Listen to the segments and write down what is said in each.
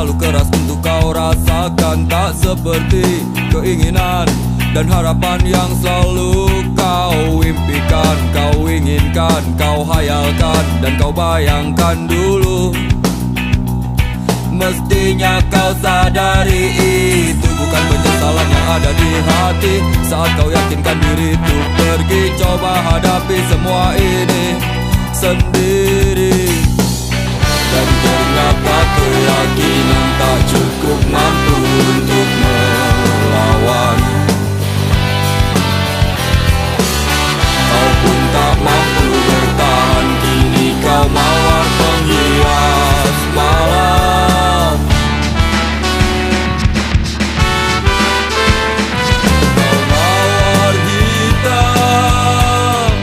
terlalu keras untuk kau rasakan. Tak seperti keinginan dan harapan yang selalu kau impikan, kau inginkan, kau hayalkan, dan kau bayangkan dulu. Mestinya kau sadari itu bukan penyesalan yang ada di hati. Saat kau yakinkan diri untuk pergi, coba hadapi semua ini sendiri. Dan ternyata keyakinan tak cukup mampu untuk melawan. Kau pun tak mampu bertahan, kini kau mawar penghias malam. Kau mawar hitam,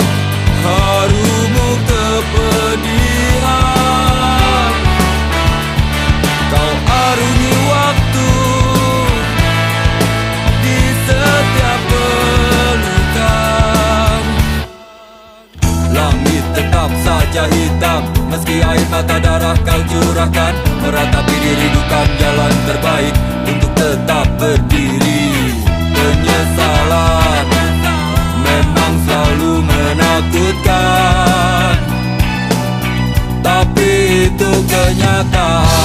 harumu kepedihan. Kau arungi waktu di setiap pelukan. Langit tetap saja hitam, meski air mata darah kau curahkan. Meratapi diri bukan jalan terbaik untuk tetap berdiri. Penyesalan memang selalu menakutkan, tapi itu kenyataan.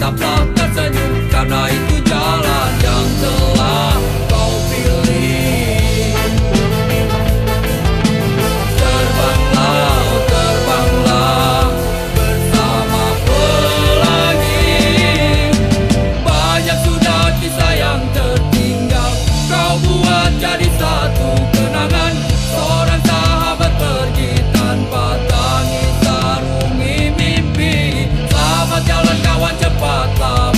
tetaplah tersenyum, karena itu jalan yang telah kau pilih. Terbanglah, oh terbanglah bersama pelangi. Banyak sudah kisah yang tertinggal, kau buat jadi satu kenangan. Seorang sahabat pergi tanpa tangis, arungi mimpi. Selamat jalan kawan, cepatlah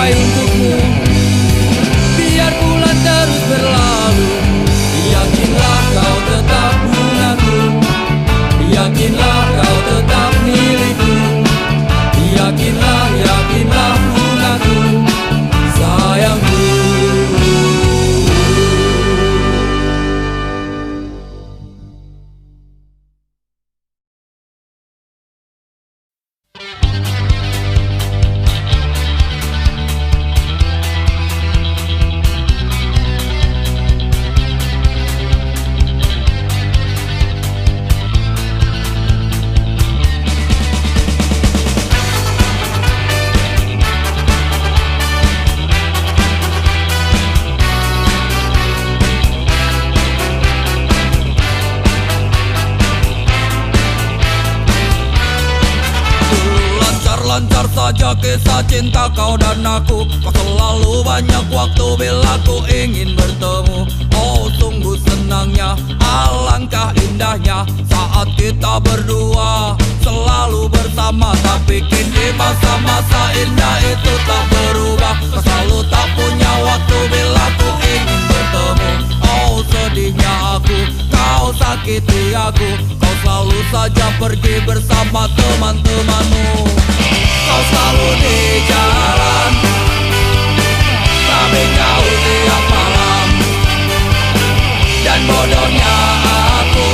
sampai untukmu. Biar bulan terus berlalu, yakinlah kau tetap bungaku. Yakinlah kau tetap milikku. Yakinlah, yakinlah bungaku, sayangku. Lancar saja kisah cinta kau dan aku. Kau selalu banyak waktu bila ku ingin bertemu. Oh sungguh senangnya, alangkah indahnya saat kita berdua selalu bersama. Tapi kini masa-masa indah itu tak berubah. Kau selalu tak punya waktu bila ku ingin bertemu. Oh sedihnya aku, kau sakiti aku. Kau selalu saja pergi bersama teman-temanmu. Kau selalu di jalan, tapi kau tiap malam. Dan bodohnya aku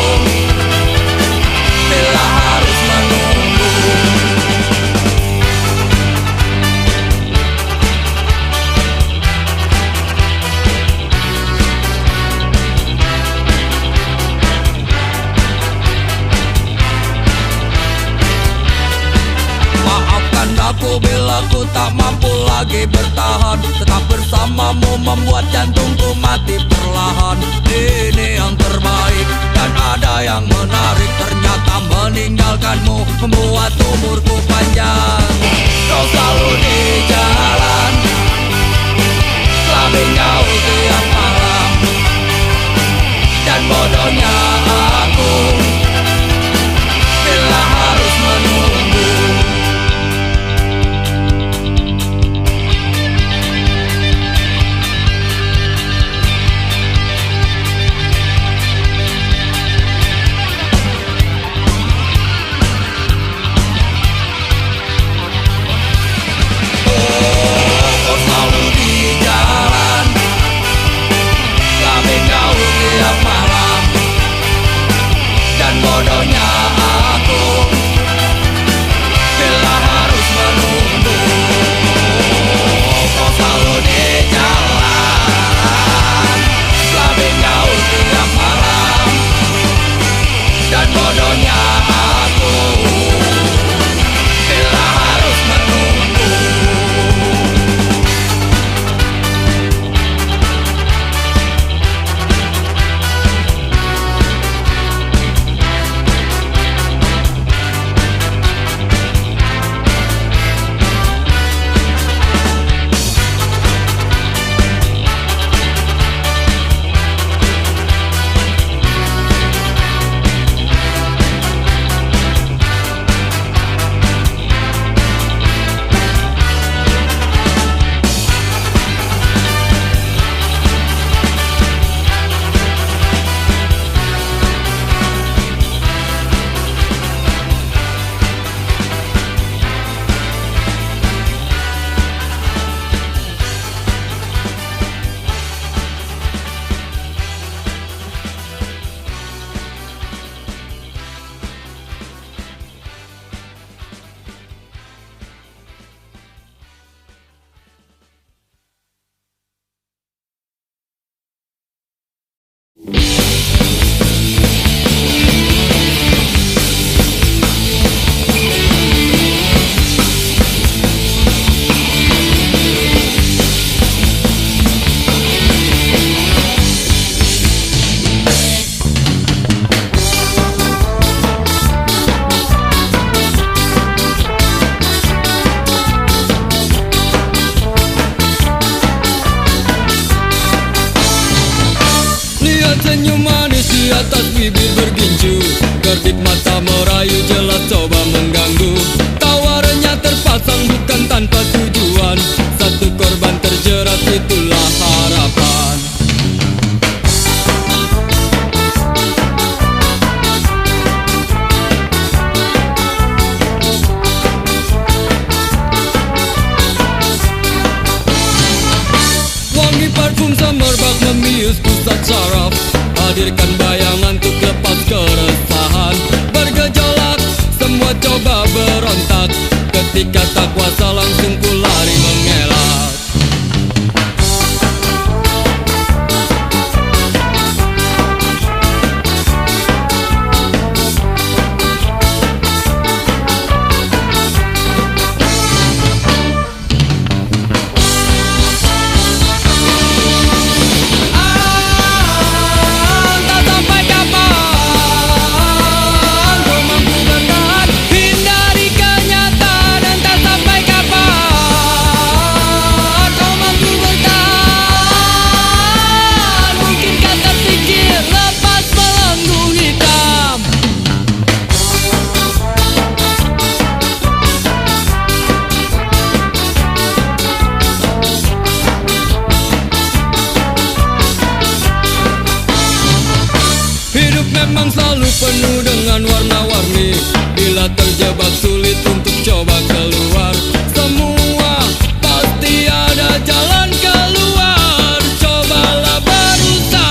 bila harus menunggu. Aku bila ku tak mampu lagi bertahan, tetap bersamamu membuat jantungku mati perlahan. Ini yang terbaik dan ada yang menarik. Ternyata meninggalkanmu membuat umurku panjang. Kau selalu di jalan, selama kau tiap malam. Dan bodohnya aku bila harus menunggu. Bodohnya aku bila harus menunggu. Kau selalu di jalan, selama kau tiap malam. Dan bodohnya aku bila harus menunggu. Senyum manis di atas bibir bergincu, kedip mata merayu jelas coba mengganggu. Tawarannya terpasang bukan tanpa tujuan, satu Parfum semerbak membius pusat saraf, hadirkan bayangan untuk lepas keresahan. Bergejolak, semua coba berontak, ketika tak kuasa langsung ku lari mengelak. Memang selalu penuh dengan warna-warni, bila terjebak sulit untuk coba keluar. Semua pasti ada jalan keluar, cobalah berusaha.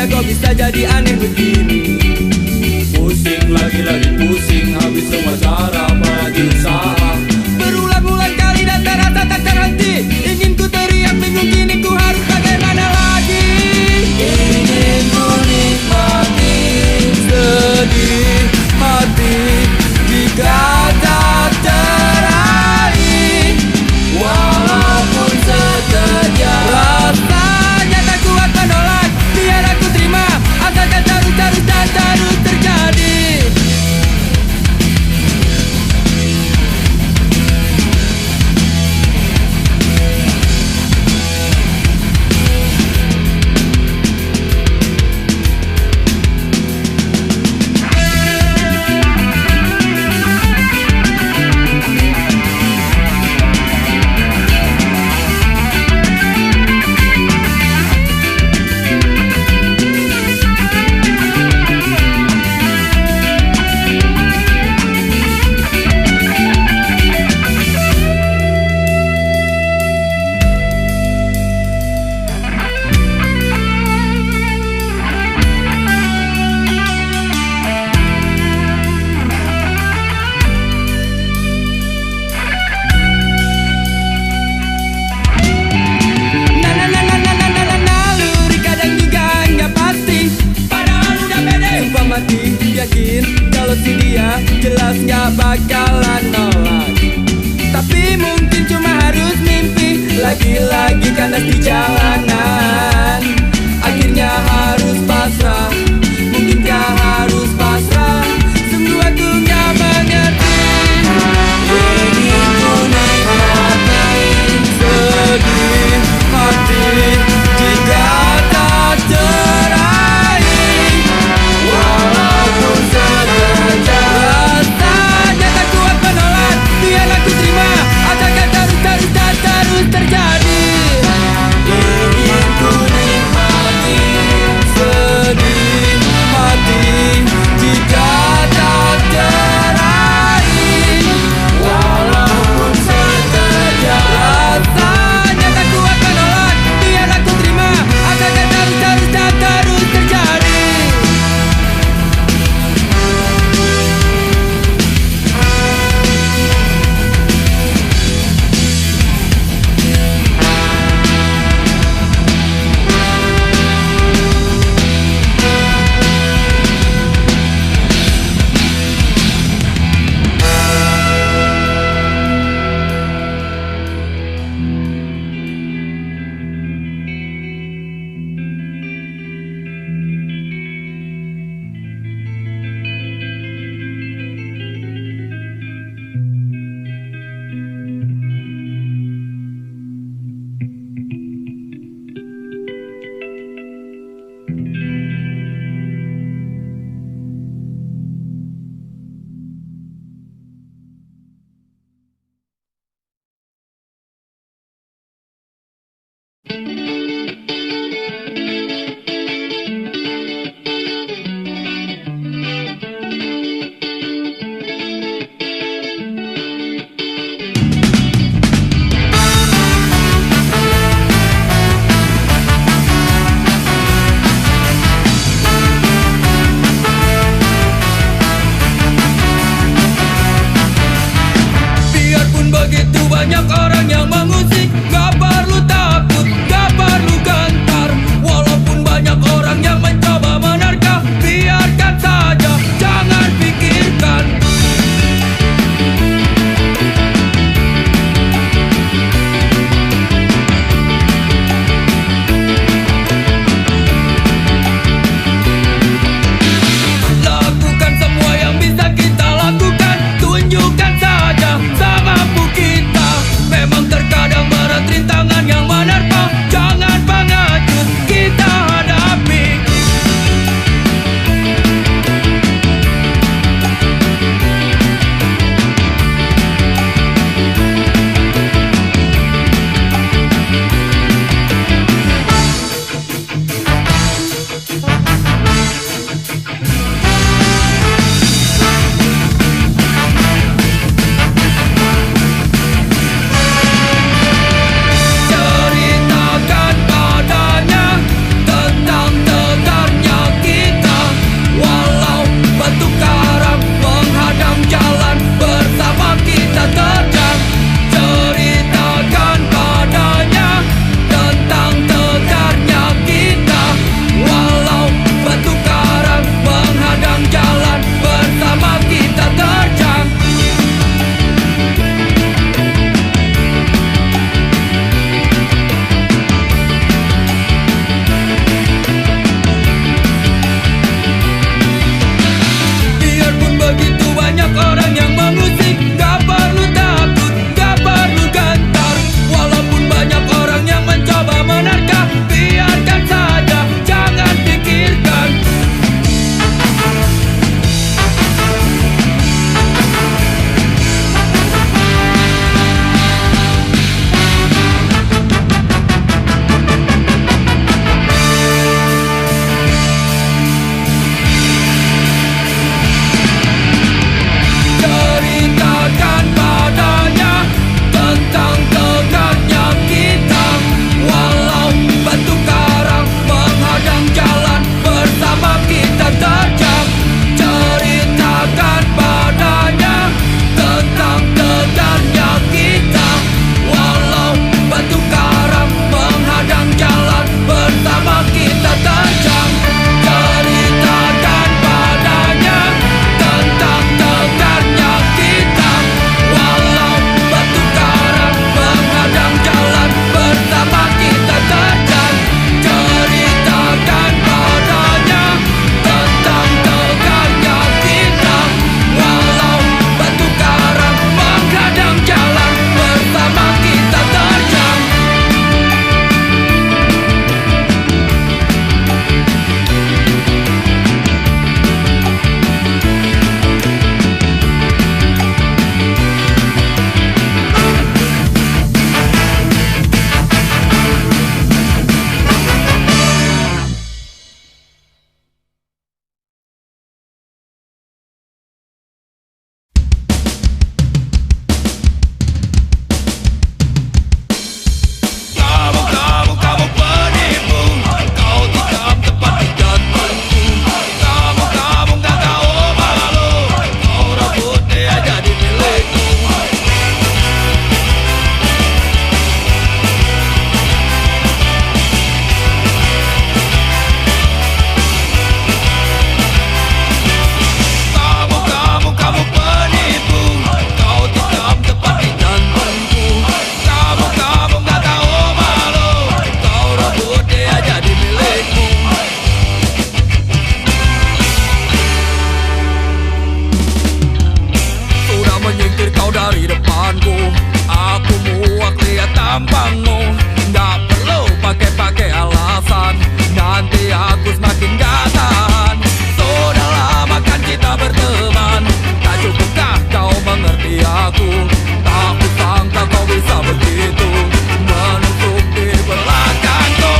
Dunia kok bisa jadi aneh begini. Pusing lagi pusing, habis semua cara apalagi usaha. Berulang-ulang kali dan terasa tak terhenti. Ingin ku teriak bingung kini ku harus bagaimana lagi. Ingin ku nikmati sedih hati jika tak teraih, walaupun sekejap. Rasanya tak kuat menolak, biar aku terima, asalkan terus dan terus terjadi. Yakin kalau si dia jelas gak bakalan nolak, tapi mungkin cuma harus mimpi lagi-lagi kandas di jalanan. Akhirnya harus pasrah, mungkinkah harus pasrah? Sungguh aku gak mengerti. Ingin ku nikmati sedih hati jika tak teraih, walaupun sekejap. Rasanya tak kuat menolak, biar aku terima, asalkan terus terjadi. Ingin ku nikmati sedih depanku. Aku muak lihat tampangmu. Gak perlu pakai alasan, nanti aku semakin gak tahan. Sudah lama kan kita berteman, tak cukupkah kau mengerti aku? Tak kusangka kau bisa begitu menusuk di belakangku.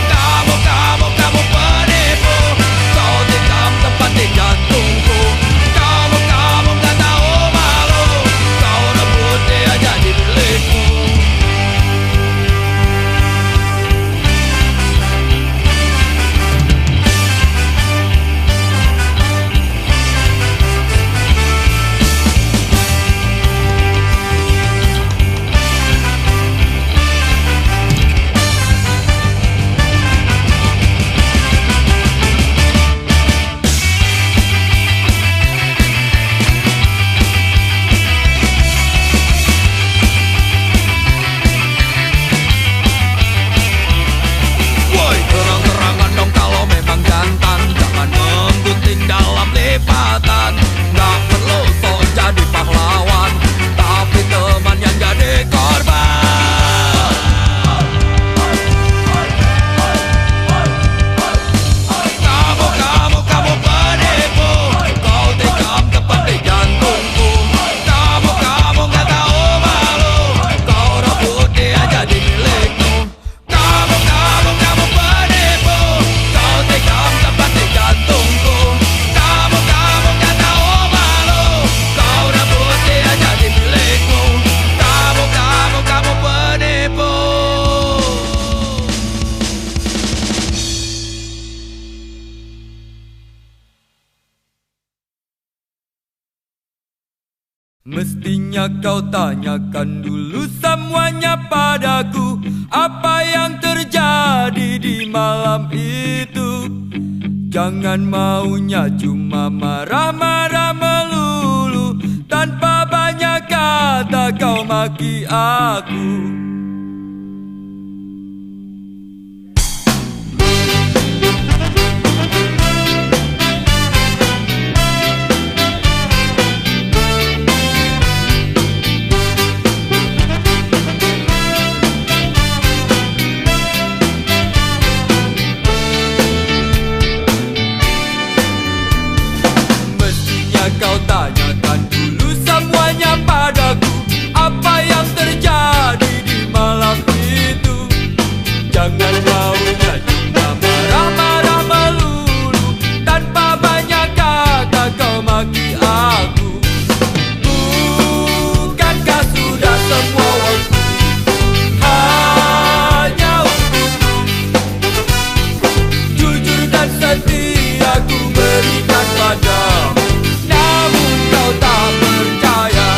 Kamu penipu, kau tikam tepat di jantungku. Kamu gak tahu malu, kau rebut dia jadi milikmu. Terang-terangan dong kalau memang jantan, jangan menggunting dalam lipatan. Gak perlu sok jadi pahlawan, tapi teman yang jadi korban. Kamu penipu, kau tikam tepat di jantungku. Kamu gak tahu malu, kau rebut dia jadi milikmu. Kamu penipu, kau tikam tepat di jantungku. Kamu gak tahu malu, kau rebut dia jadi milikmu. Kamu penipu. Mestinya kau tanyakan dulu semuanya padaku, apa yang terjadi di malam itu. Jangan maunya cuma marah-marah melulu, tanpa banyak kata kau maki aku. Kau tanyakan dulu semuanya padaku, apa yang terjadi di malam itu. Jangan maunya cuma marah-marah melulu, tanpa banyak kata kau maki aku. Bukankah sudah semua waktu hanya untukmu? Jujur dan setia ku berikan padamu, namun kau tak percaya.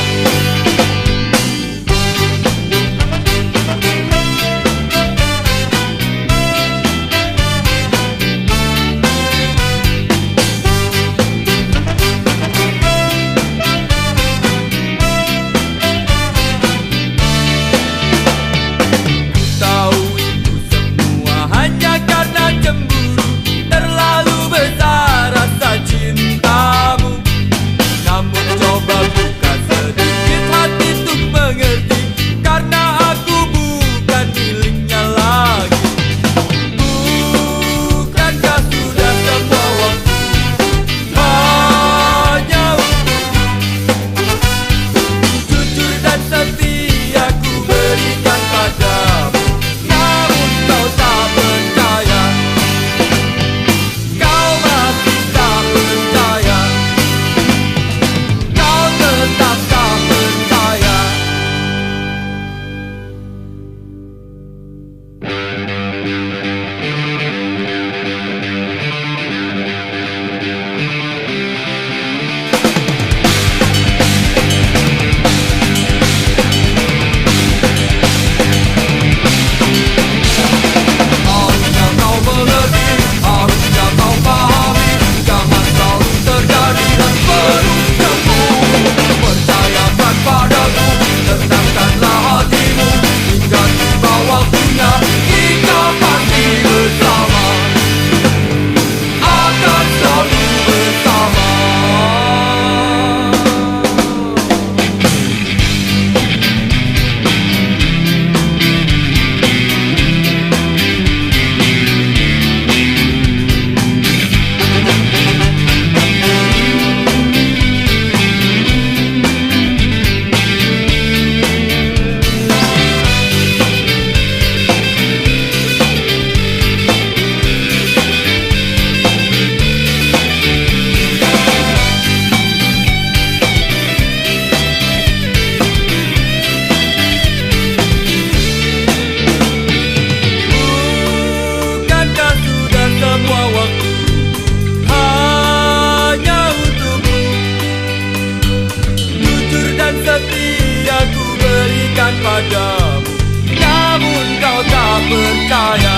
setia ku berikan padamu, namun kau tak percaya.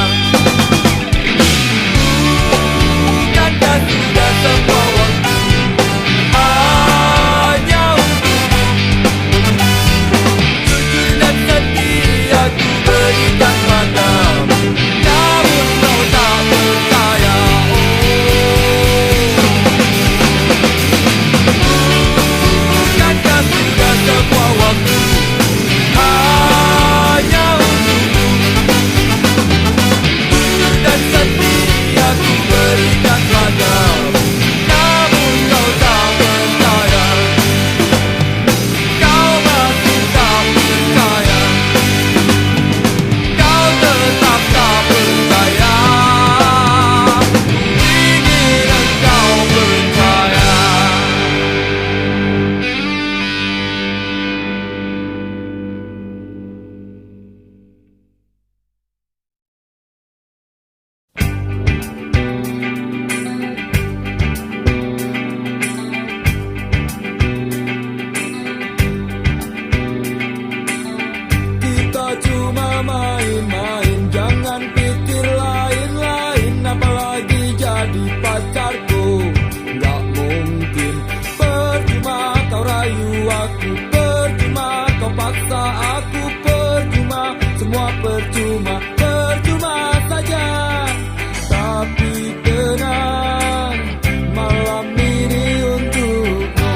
Bukankah sudah semua waktu hanya untukmu? Jujur dan setia ku berikan padamu, namun kau tak percaya. Bukankah sudah semua waktu hanya untukmu? Jujur dan setia ku berikan padamu, namun kau tak percaya. Kau masih tak percaya, kau tetap tak percaya. Ku ingin engkau percaya. Kita cuma main-main, jangan pikir lain-lain, apalagi jadi pacarku. Gak mungkin, percuma kau rayu aku, percuma kau paksa aku, percuma, semua percuma, percuma saja. Tapi tenang, malam ini untukmu.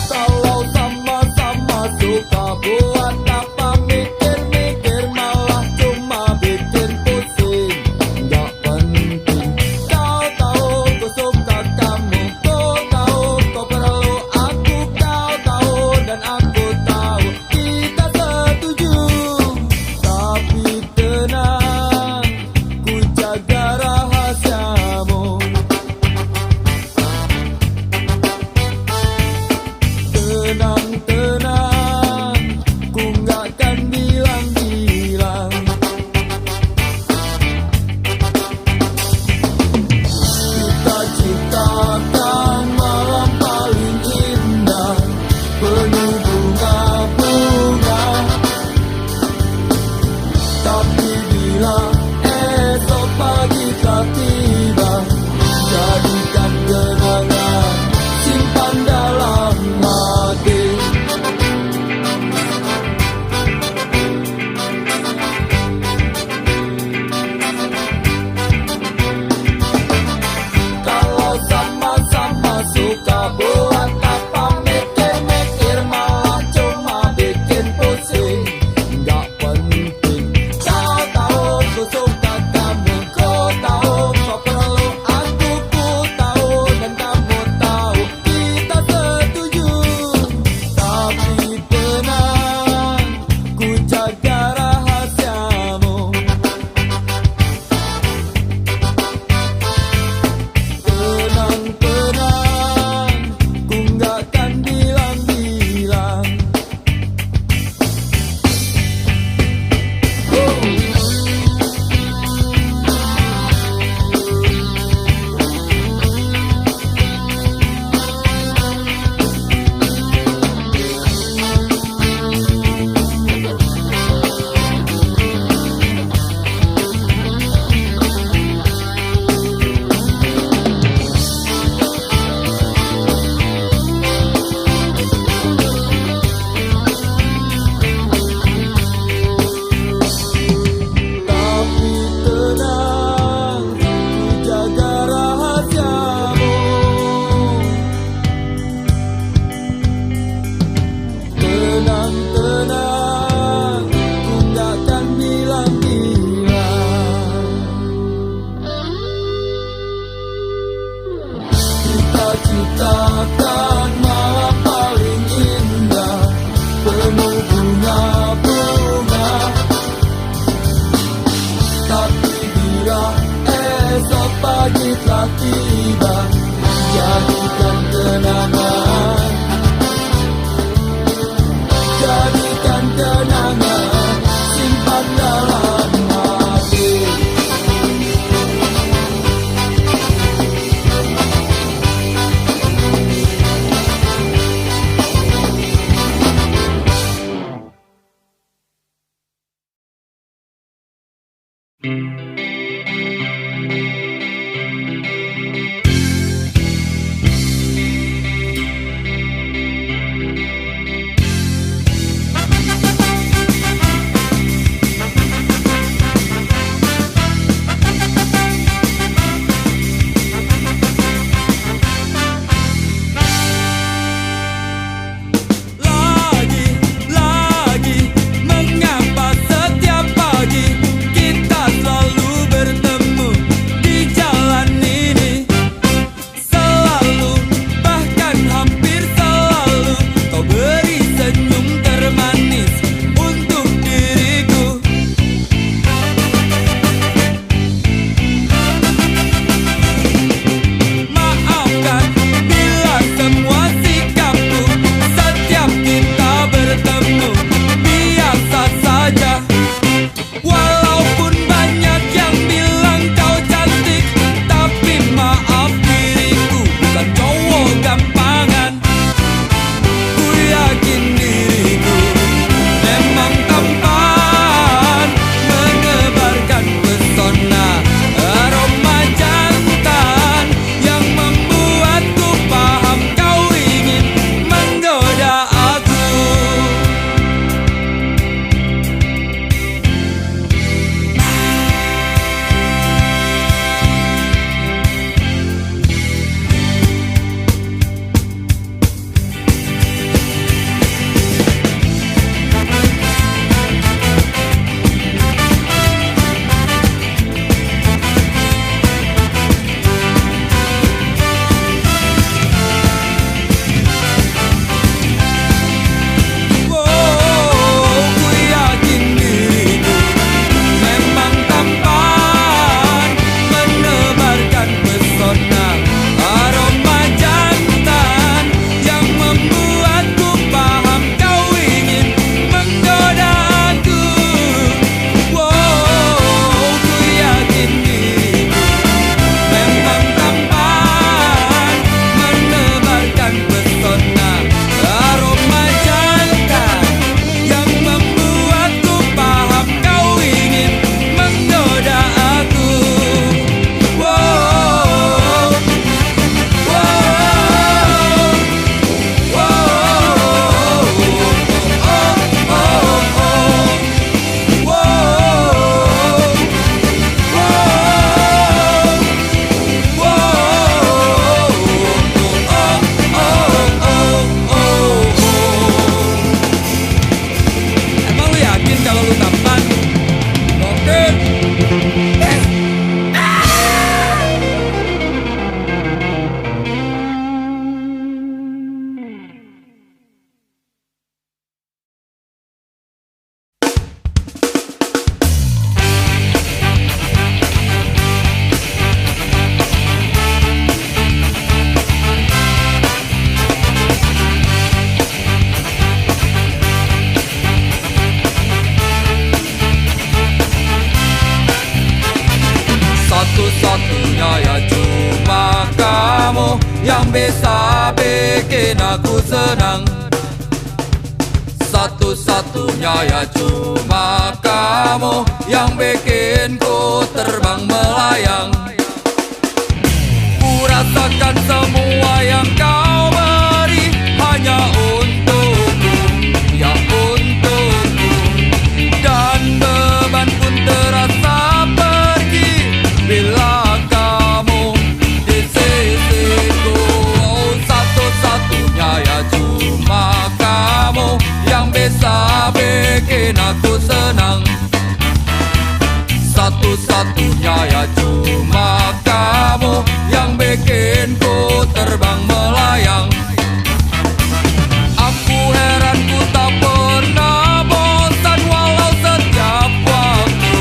Kalau sama-sama suka, buat apa mikir-mikir, malah cuma bikin pusing. Gak penting, kau tahu ku suka kamu, kau tahu kau perlu aku, kau tahu dan aku tahu kita setuju. Tapi tenang, ku jaga rahasiamu. Tenang, tenang, ku gak akan bilang-bilang. Kita ciptakan malam paling indah, penuh bunga-bunga. Tapi bila esok pagi telah tiba, jadikan kenangan, simpan dalam hati. jadikan kenangan, simpan dalam hati. Satu-satunya ya cuma kamu yang bisa bikin aku senang. Satu-satunya ya cuma kamu yang bikin ku terbang melayang. Ku rasakan semua yang kau beri hanya untukku, ya untukku. Dan beban pun terasa pergi bila kamu di sisiku. Oh, satu-satunya ya cuma kamu yang bisa bikin aku senang. Satu-satunya ya cuma kamu yang bikin ku terbang melayang. Aku heran ku tak pernah bosan walau setiap waktu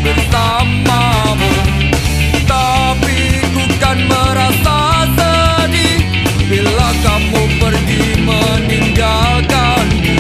bersamamu. Tapi ku kan merasa sedih bila kamu pergi meninggalkanku.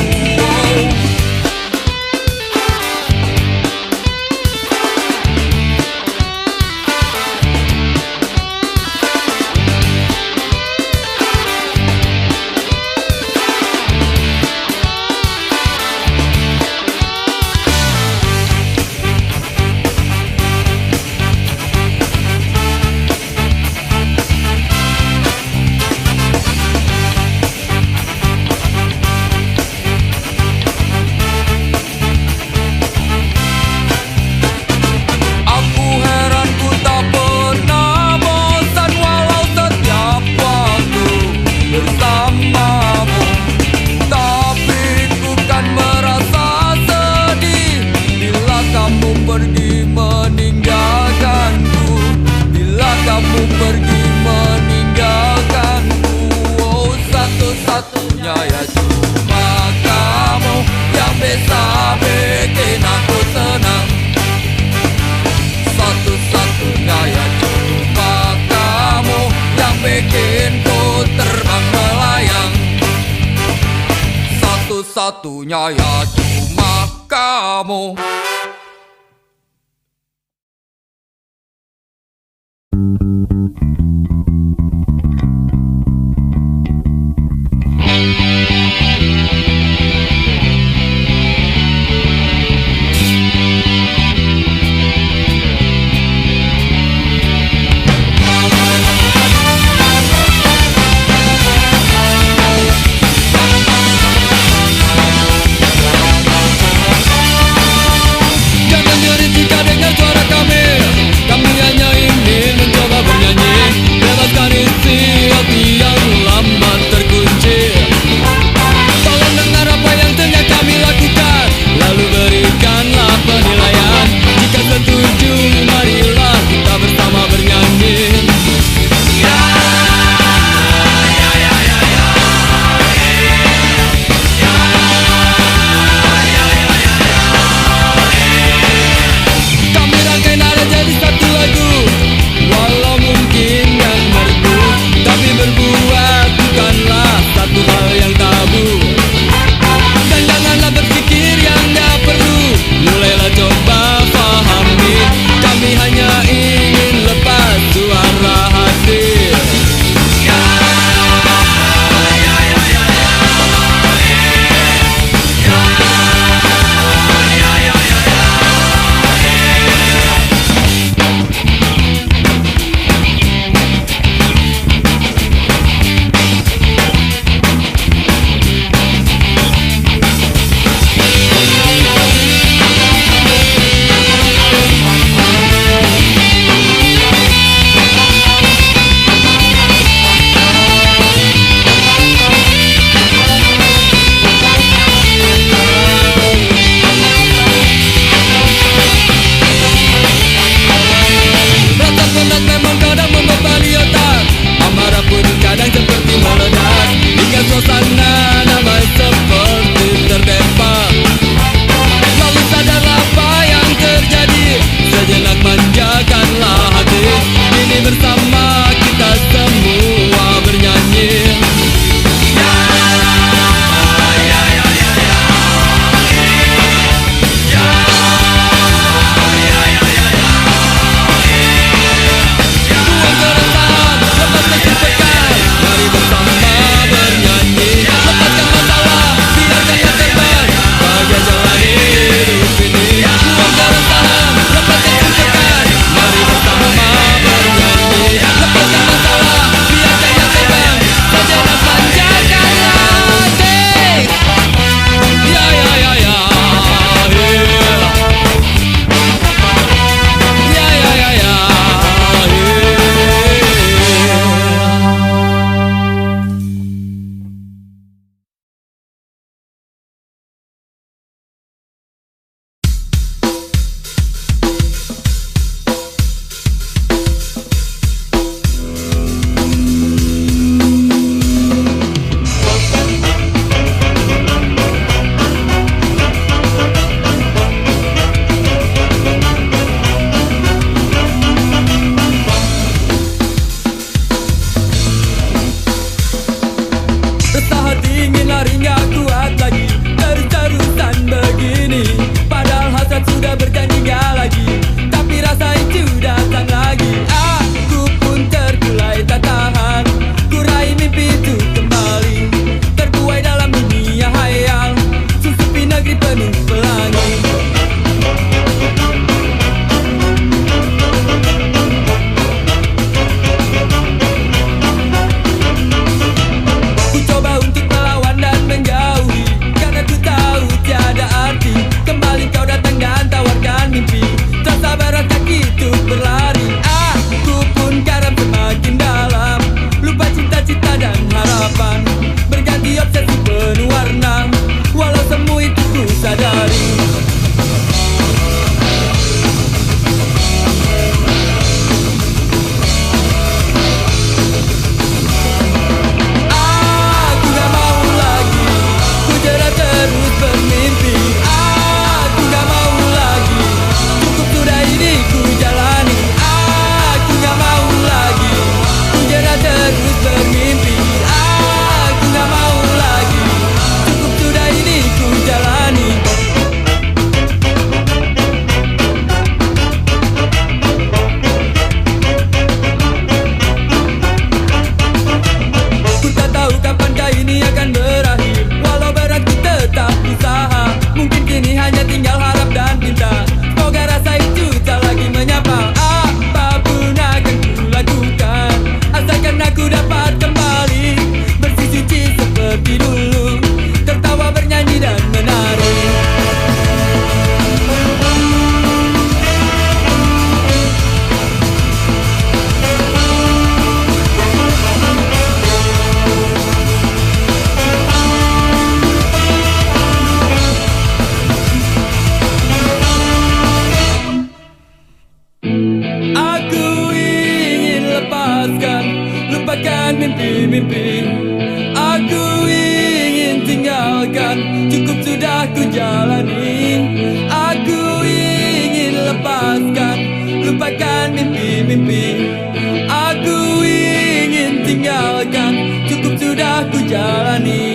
satu-satunya ya cuma kamu. tinggalkan, cukup sudah ku jalani. Aku ingin lepaskan, lupakan mimpi-mimpi. Aku ingin tinggalkan, cukup sudah ku jalani.